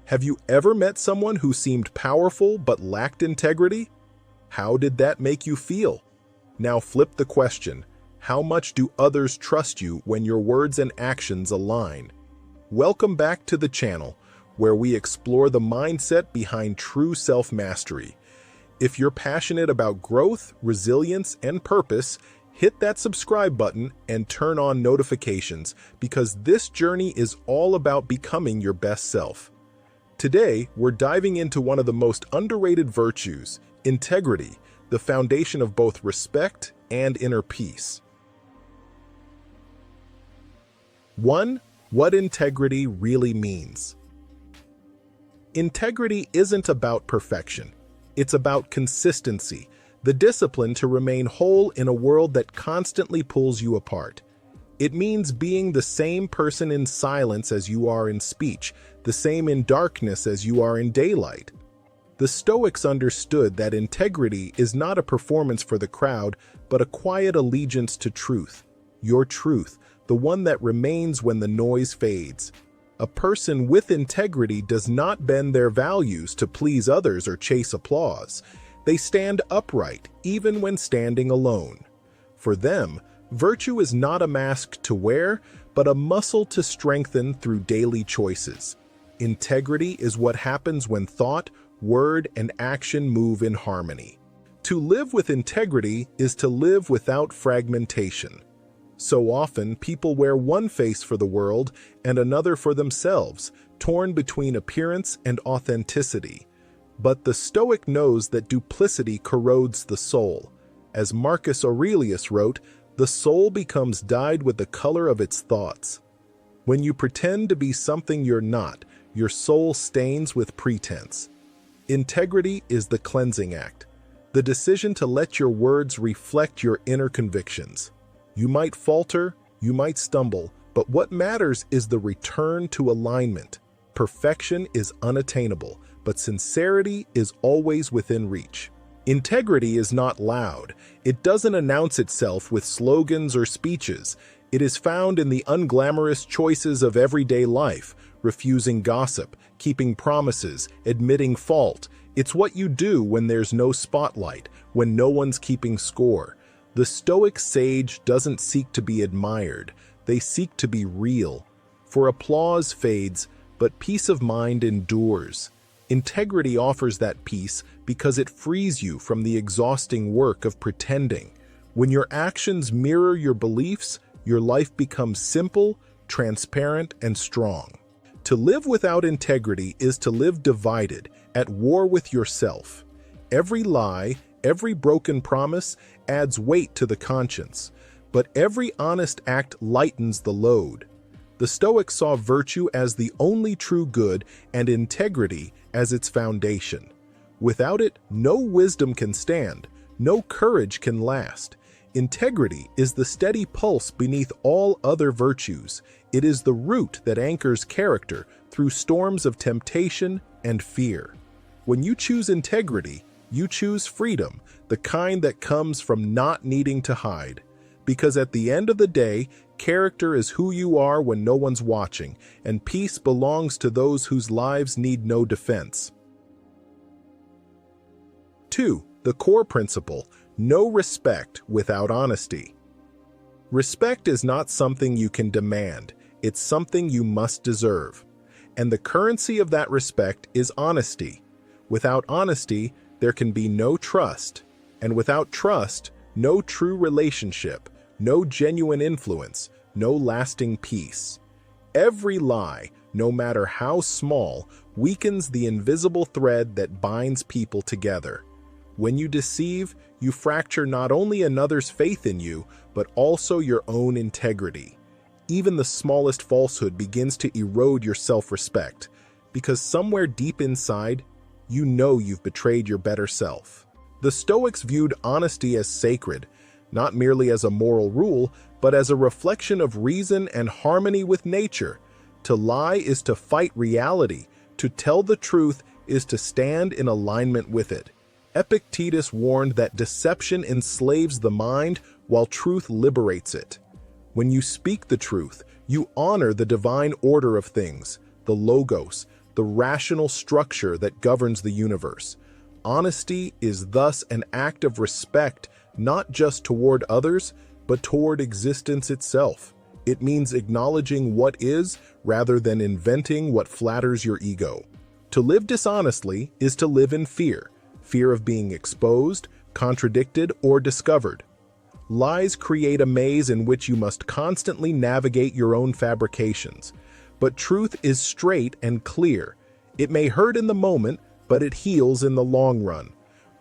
Have you ever met someone who seemed powerful but lacked integrity? How did that make you feel? Now flip the question. How much do others trust you when your words and actions align? Welcome back to the channel, where we explore the mindset behind true self-mastery. If you're passionate about growth, resilience, and purpose, hit that subscribe button and turn on notifications, because this journey is all about becoming your best self. Today, we're diving into one of the most underrated virtues, integrity, the foundation of both respect and inner peace. 1. What integrity really means. Integrity isn't about perfection. It's about consistency, the discipline to remain whole in a world that constantly pulls you apart. It means being the same person in silence as you are in speech, the same in darkness as you are in daylight. The Stoics understood that integrity is not a performance for the crowd, but a quiet allegiance to truth. Your truth, the one that remains when the noise fades. A person with integrity does not bend their values to please others or chase applause. They stand upright, even when standing alone. For them, virtue is not a mask to wear, but a muscle to strengthen through daily choices. Integrity is what happens when thought, word, and action move in harmony. To live with integrity is to live without fragmentation. So often, people wear one face for the world and another for themselves, torn between appearance and authenticity. But the Stoic knows that duplicity corrodes the soul. As Marcus Aurelius wrote, the soul becomes dyed with the color of its thoughts. When you pretend to be something you're not, your soul stains with pretense. Integrity is the cleansing act, the decision to let your words reflect your inner convictions. You might falter, you might stumble, but what matters is the return to alignment. Perfection is unattainable, but sincerity is always within reach. Integrity is not loud. It doesn't announce itself with slogans or speeches. It is found in the unglamorous choices of everyday life, refusing gossip, keeping promises, admitting fault. It's what you do when there's no spotlight, when no one's keeping score. The Stoic sage doesn't seek to be admired. They seek to be real. For applause fades, but peace of mind endures. Integrity offers that peace because it frees you from the exhausting work of pretending. When your actions mirror your beliefs, your life becomes simple, transparent, and strong. To live without integrity is to live divided, at war with yourself. Every lie, every broken promise adds weight to the conscience, but every honest act lightens the load. The Stoics saw virtue as the only true good and integrity as its foundation. Without it, no wisdom can stand, no courage can last. Integrity is the steady pulse beneath all other virtues. It is the root that anchors character through storms of temptation and fear. When you choose integrity, you choose freedom, the kind that comes from not needing to hide. Because at the end of the day, character is who you are when no one's watching, and peace belongs to those whose lives need no defense. 2. The core principle: no respect without honesty. Respect is not something you can demand, it's something you must deserve. And the currency of that respect is honesty. Without honesty, there can be no trust, and without trust, no true relationship, no genuine influence, no lasting peace. Every lie, no matter how small, weakens the invisible thread that binds people together. When you deceive, you fracture not only another's faith in you, but also your own integrity. Even the smallest falsehood begins to erode your self-respect, because somewhere deep inside, you know you've betrayed your better self. The Stoics viewed honesty as sacred, not merely as a moral rule, but as a reflection of reason and harmony with nature. To lie is to fight reality. To tell the truth is to stand in alignment with it. Epictetus warned that deception enslaves the mind while truth liberates it. When you speak the truth, you honor the divine order of things, the logos, the rational structure that governs the universe. Honesty is thus an act of respect not just toward others, but toward existence itself. It means acknowledging what is rather than inventing what flatters your ego. To live dishonestly is to live in fear, fear of being exposed, contradicted, or discovered. Lies create a maze in which you must constantly navigate your own fabrications. But truth is straight and clear. It may hurt in the moment, but it heals in the long run.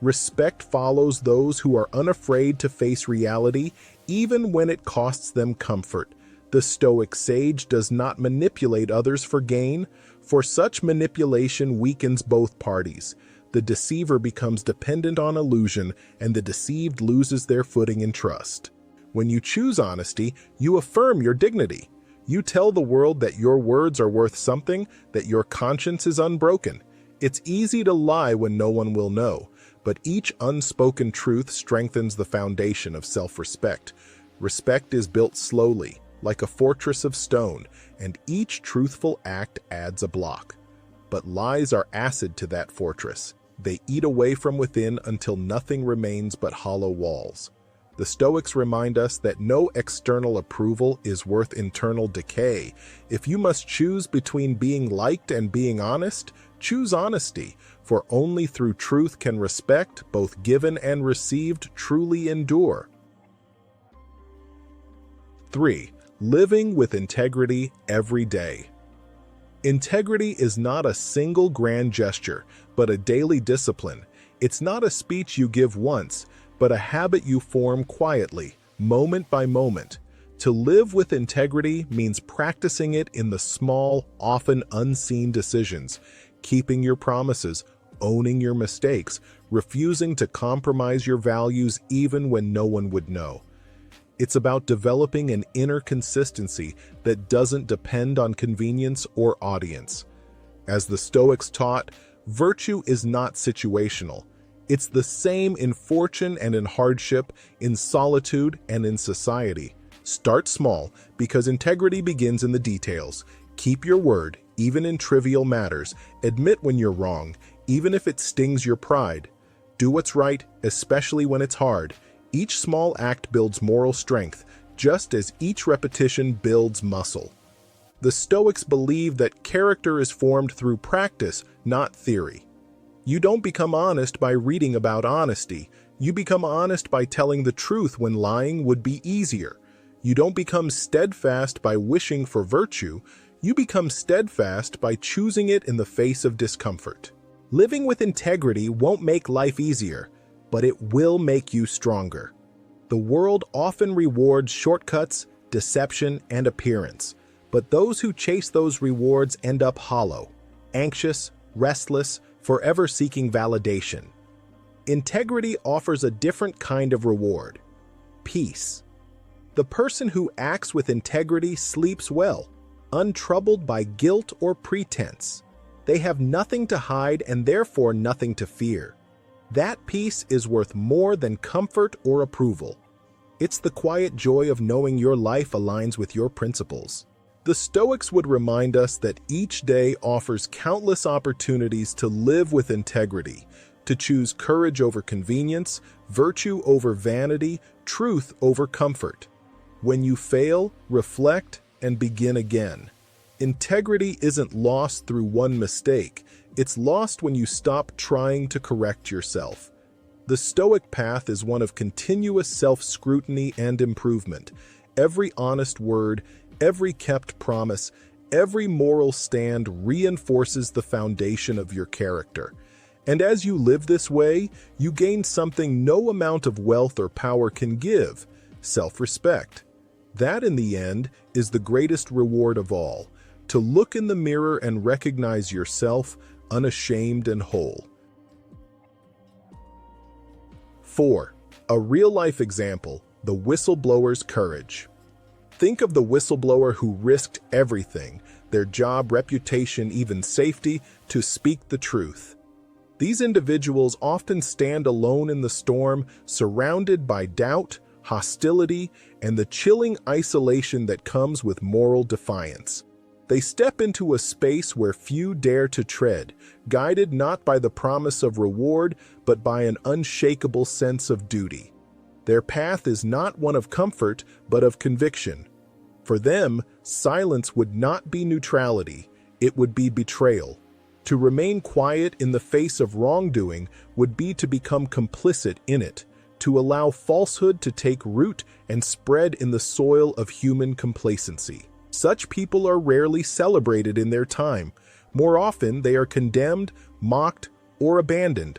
Respect follows those who are unafraid to face reality, even when it costs them comfort. The Stoic sage does not manipulate others for gain, for such manipulation weakens both parties. The deceiver becomes dependent on illusion, and the deceived loses their footing in trust. When you choose honesty, you affirm your dignity. You tell the world that your words are worth something, that your conscience is unbroken. It's easy to lie when no one will know, but each unspoken truth strengthens the foundation of self-respect. Respect is built slowly, like a fortress of stone, and each truthful act adds a block. But lies are acid to that fortress. They eat away from within until nothing remains but hollow walls. The Stoics remind us that no external approval is worth internal decay. If you must choose between being liked and being honest, choose honesty, for only through truth can respect, both given and received, truly endure. 3. Living with integrity every day. Integrity is not a single grand gesture, but a daily discipline. It's not a speech you give once, but a habit you form quietly, moment by moment. To live with integrity means practicing it in the small, often unseen decisions, keeping your promises, owning your mistakes, refusing to compromise your values even when no one would know. It's about developing an inner consistency that doesn't depend on convenience or audience. As the Stoics taught, virtue is not situational. It's the same in fortune and in hardship, in solitude and in society. Start small, because integrity begins in the details. Keep your word, even in trivial matters. Admit when you're wrong, even if it stings your pride. Do what's right, especially when it's hard. Each small act builds moral strength, just as each repetition builds muscle. The Stoics believe that character is formed through practice, not theory. You don't become honest by reading about honesty. You become honest by telling the truth when lying would be easier. You don't become steadfast by wishing for virtue. You become steadfast by choosing it in the face of discomfort. Living with integrity won't make life easier, but it will make you stronger. The world often rewards shortcuts, deception, and appearance, but those who chase those rewards end up hollow, anxious, restless, forever seeking validation. Integrity offers a different kind of reward: peace. The person who acts with integrity sleeps well, untroubled by guilt or pretense. They have nothing to hide and therefore nothing to fear. That peace is worth more than comfort or approval. It's the quiet joy of knowing your life aligns with your principles. The Stoics would remind us that each day offers countless opportunities to live with integrity, to choose courage over convenience, virtue over vanity, truth over comfort. When you fail, reflect and begin again. Integrity isn't lost through one mistake. It's lost when you stop trying to correct yourself. The Stoic path is one of continuous self-scrutiny and improvement. Every honest word, every kept promise, every moral stand reinforces the foundation of your character. And as you live this way, you gain something no amount of wealth or power can give: self-respect. That, in the end, is the greatest reward of all: to look in the mirror and recognize yourself unashamed and whole. 4. A real-life example: the whistleblower's courage. Think of the whistleblower who risked everything, their job, reputation, even safety, to speak the truth. These individuals often stand alone in the storm, surrounded by doubt, hostility, and the chilling isolation that comes with moral defiance. They step into a space where few dare to tread, guided not by the promise of reward, but by an unshakable sense of duty. Their path is not one of comfort, but of conviction. For them, silence would not be neutrality, it would be betrayal. To remain quiet in the face of wrongdoing would be to become complicit in it, to allow falsehood to take root and spread in the soil of human complacency. Such people are rarely celebrated in their time. More often, they are condemned, mocked, or abandoned.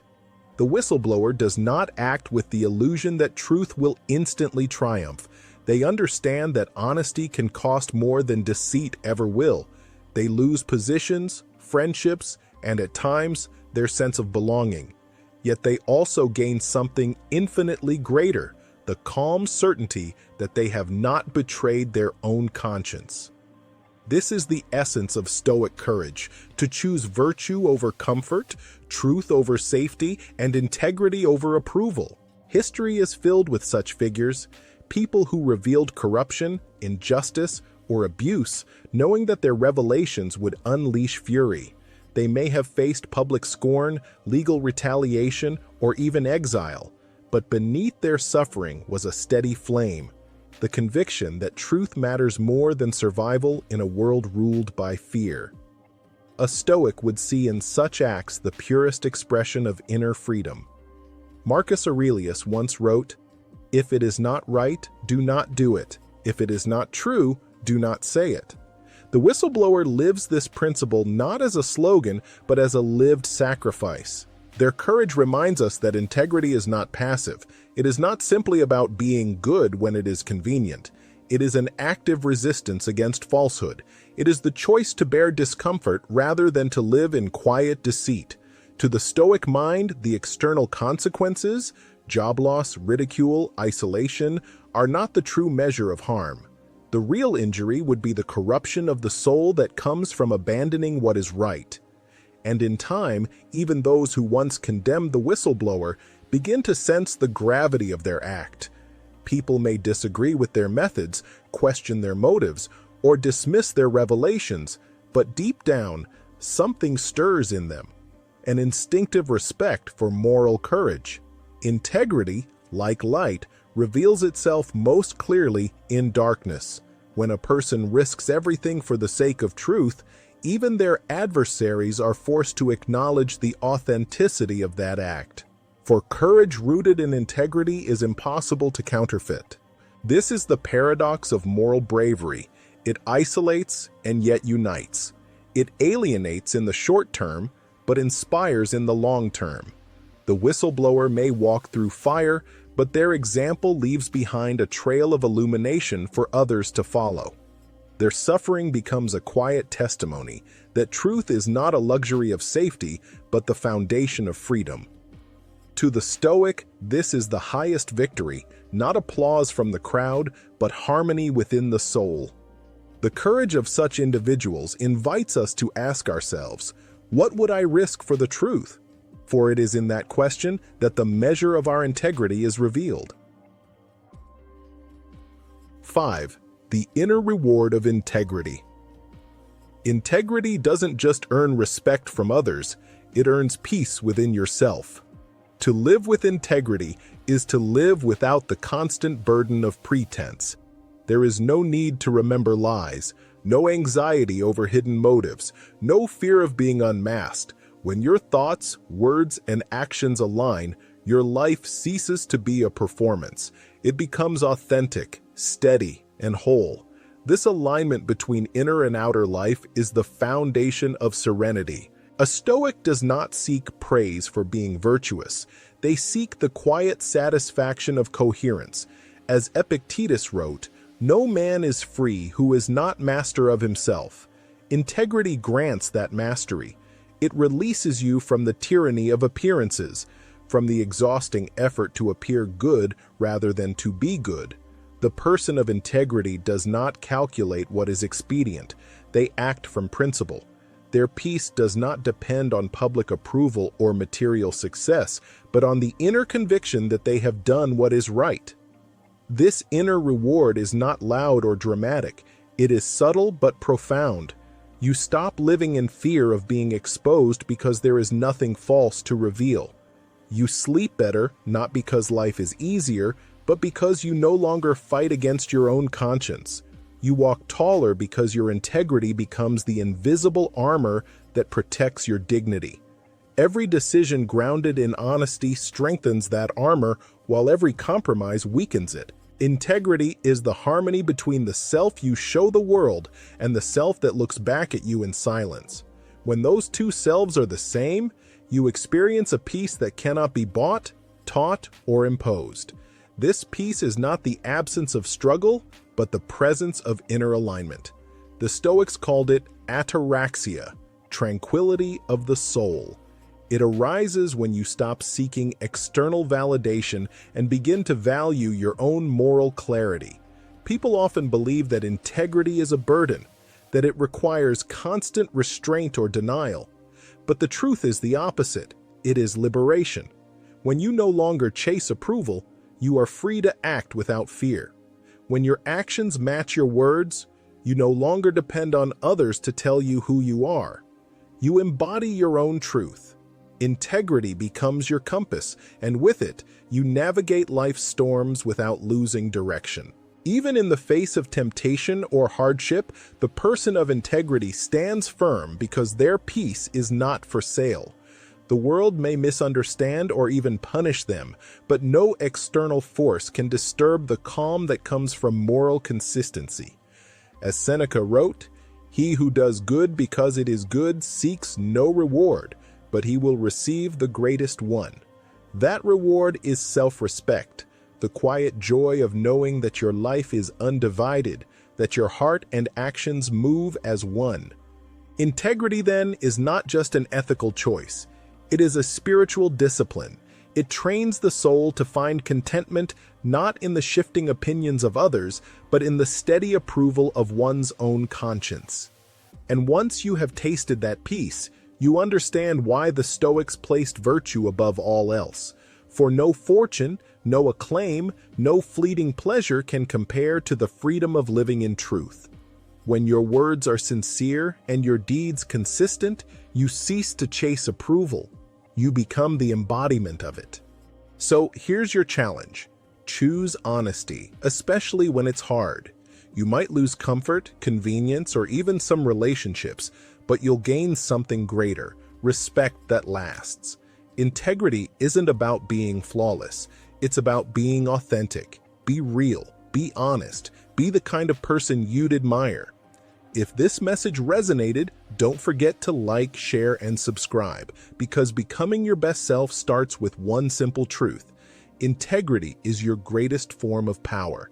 The whistleblower does not act with the illusion that truth will instantly triumph. They understand that honesty can cost more than deceit ever will. They lose positions, friendships, and at times, their sense of belonging. Yet they also gain something infinitely greater, the calm certainty that they have not betrayed their own conscience. This is the essence of Stoic courage, to choose virtue over comfort, truth over safety, and integrity over approval. History is filled with such figures, people who revealed corruption, injustice, or abuse, knowing that their revelations would unleash fury. They may have faced public scorn, legal retaliation, or even exile, but beneath their suffering was a steady flame, the conviction that truth matters more than survival in a world ruled by fear. A Stoic would see in such acts the purest expression of inner freedom. Marcus Aurelius once wrote, "If it is not right, do not do it. If it is not true, do not say it." The whistleblower lives this principle not as a slogan, but as a lived sacrifice. Their courage reminds us that integrity is not passive. It is not simply about being good when it is convenient. It is an active resistance against falsehood. It is the choice to bear discomfort rather than to live in quiet deceit. To the Stoic mind, the external consequences, job loss, ridicule, isolation, are not the true measure of harm. The real injury would be the corruption of the soul that comes from abandoning what is right. And in time, even those who once condemned the whistleblower begin to sense the gravity of their act. People may disagree with their methods, question their motives, or dismiss their revelations, but deep down, something stirs in them, an instinctive respect for moral courage. Integrity, like light, reveals itself most clearly in darkness. When a person risks everything for the sake of truth, even their adversaries are forced to acknowledge the authenticity of that act. For courage rooted in integrity is impossible to counterfeit. This is the paradox of moral bravery. It isolates and yet unites. It alienates in the short term, but inspires in the long term. The whistleblower may walk through fire, but their example leaves behind a trail of illumination for others to follow. Their suffering becomes a quiet testimony that truth is not a luxury of safety, but the foundation of freedom. To the Stoic, this is the highest victory, not applause from the crowd, but harmony within the soul. The courage of such individuals invites us to ask ourselves, what would I risk for the truth? For it is in that question that the measure of our integrity is revealed. 5. The inner reward of integrity. Integrity doesn't just earn respect from others, it earns peace within yourself. To live with integrity is to live without the constant burden of pretense. There is no need to remember lies, no anxiety over hidden motives, no fear of being unmasked. When your thoughts, words, and actions align, your life ceases to be a performance. It becomes authentic, steady, and whole. This alignment between inner and outer life is the foundation of serenity. A Stoic does not seek praise for being virtuous. They seek the quiet satisfaction of coherence. As Epictetus wrote, "No man is free who is not master of himself." Integrity grants that mastery. It releases you from the tyranny of appearances, from the exhausting effort to appear good rather than to be good. The person of integrity does not calculate what is expedient. They act from principle. Their peace does not depend on public approval or material success, but on the inner conviction that they have done what is right. This inner reward is not loud or dramatic. It is subtle but profound. You stop living in fear of being exposed because there is nothing false to reveal. You sleep better, not because life is easier, but because you no longer fight against your own conscience. You walk taller because your integrity becomes the invisible armor that protects your dignity. Every decision grounded in honesty strengthens that armor, while every compromise weakens it. Integrity is the harmony between the self you show the world and the self that looks back at you in silence. When those two selves are the same, you experience a peace that cannot be bought, taught, or imposed. This peace is not the absence of struggle, but the presence of inner alignment. The Stoics called it ataraxia, tranquility of the soul. It arises when you stop seeking external validation and begin to value your own moral clarity. People often believe that integrity is a burden, that it requires constant restraint or denial. But the truth is the opposite. It is liberation. When you no longer chase approval, you are free to act without fear. When your actions match your words, you no longer depend on others to tell you who you are. You embody your own truth. Integrity becomes your compass, and with it, you navigate life's storms without losing direction. Even in the face of temptation or hardship, the person of integrity stands firm because their peace is not for sale. The world may misunderstand or even punish them, but no external force can disturb the calm that comes from moral consistency. As Seneca wrote, "He who does good because it is good seeks no reward, but he will receive the greatest one." That reward is self-respect, the quiet joy of knowing that your life is undivided, that your heart and actions move as one. Integrity, then, is not just an ethical choice. It is a spiritual discipline. It trains the soul to find contentment not in the shifting opinions of others, but in the steady approval of one's own conscience. And once you have tasted that peace, you understand why the Stoics placed virtue above all else. For no fortune, no acclaim, no fleeting pleasure can compare to the freedom of living in truth. When your words are sincere and your deeds consistent, you cease to chase approval. You become the embodiment of it. So here's your challenge. Choose honesty, especially when it's hard. You might lose comfort, convenience, or even some relationships, but you'll gain something greater, respect that lasts. Integrity isn't about being flawless. It's about being authentic. Be real, be honest, be the kind of person you'd admire. If this message resonated, don't forget to like, share, and subscribe, because becoming your best self starts with one simple truth. Integrity is your greatest form of power,